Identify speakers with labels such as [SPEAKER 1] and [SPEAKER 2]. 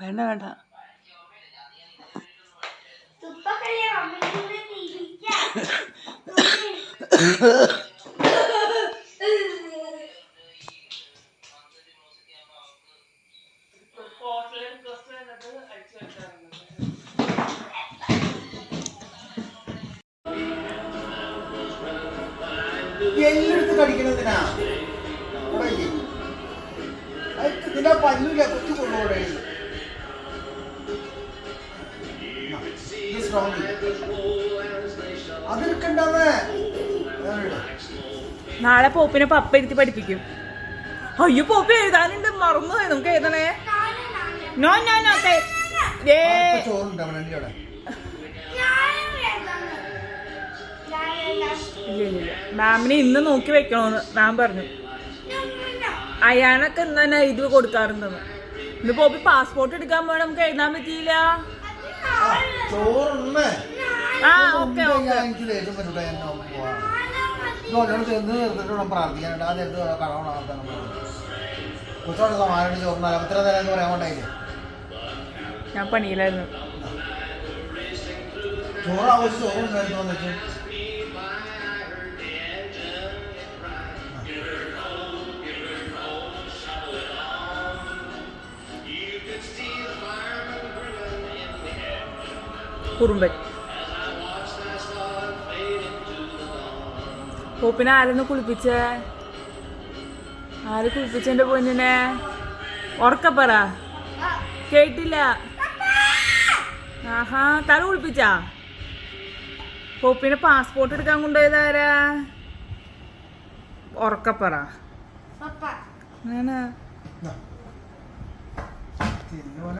[SPEAKER 1] വേണ്ട വേണ്ട
[SPEAKER 2] എല്ലെടുത്ത് കടിക്കണതിനാ ഇതിന്റെ പല്ലില്ല കൊച്ചു കൊണ്ടുപോടെ അതെടുക്കണ്ടേ.
[SPEAKER 1] നാളെ പോപ്പിനെ പപ്പ ഇരുത്തി പഠിപ്പിക്കും. അയ്യോ പോപ്പി എഴുതാനുണ്ട്, മറന്നു പോയി. നമുക്ക് എഴുതണേ. നോ നോ നോ മാമിനെ ഇന്ന് നോക്കി വെക്കണോന്ന് മാം പറഞ്ഞു. അയാളൊക്കെ ഇന്ന് തന്നെ ഇത് കൊടുക്കാറുണ്ടെന്ന്. ഇന്ന് പോപ്പി പാസ്പോർട്ട് എടുക്കാൻ പോയി, നമുക്ക് എഴുതാൻ പറ്റിയില്ല. ആ ഓക്കെ ഓക്കെ
[SPEAKER 2] പ്രാർത്ഥിക്കാനുണ്ട്. ആ നേരത്ത് കടവണ കൊച്ചോടെ സമാനോട് ചോറിനാലും ഇത്ര നേരം എന്ന് പറയാൻ കൊണ്ടായില്ലേ.
[SPEAKER 1] ഞാൻ പണിയിലായിരുന്നു.
[SPEAKER 2] ചോറ് ആവശ്യം ചോറുണ്ടായിരുന്നു വന്നിട്ട്
[SPEAKER 1] കുറുമ്പൻ. പോപ്പിനെ ആരെന്ന് കുളിപ്പിച്ചേ? ആര് കുളിപ്പിച്ചെന്റെ പൊന്നിനെ? ഉറക്കപ്പറ, കേട്ടില്ല. ആഹാ, തല കുളിപ്പിച്ചാ? പോപ്പിനെ പാസ്പോർട്ട് എടുക്കാൻ കൊണ്ടുപോയതാരാ? ഉറക്കപ്പറ.
[SPEAKER 2] തിന്നു